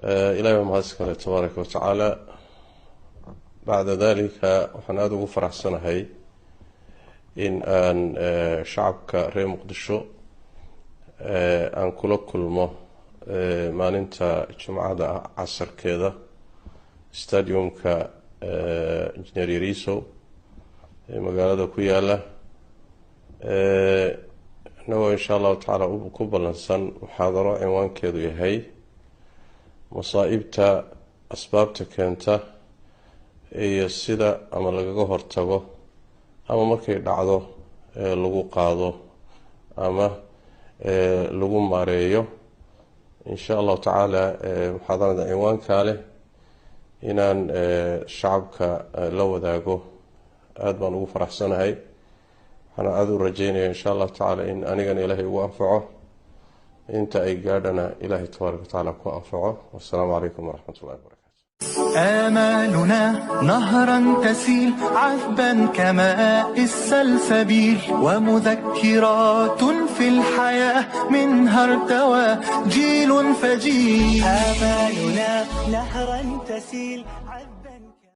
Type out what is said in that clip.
إلهي ومهزكنا تبارك وتعالى. بعد ذلك وحنا أدو فرح سنة هاي إن شعبك ري مقدشو أن كل ما ننتا جمعة عصر كذا استاديوم إنجنيري ريسو مقالة كويالة نوى إن شاء الله تعالى أبقى لنسان محاضرة عنوان كذو يهي مصائبتا أسبابتا كانتا iyo sida ama lagaga hortago ama markay dhacdo lagu qaado ama lagu maareeyo insha Allah taala muxaadarada ciwaanka leh inaan shacabka la wadaago aad baan ugu faraxsanahay waxaan aad u rajeynayaa insha Allah taala in anigana Ilaahay ugu anfaco inta ay gaadhana Ilaahay tabaaraka taala ku anfaco. Wassalaamu alaykum wa rahmatullahi wa barakatuh. آمالنا نهرا تسيل عذبا كماء السلسبيل ومذكرات في الحياة منها ارتوى جيل فجيل. آمالنا نهرا تسيل عذبا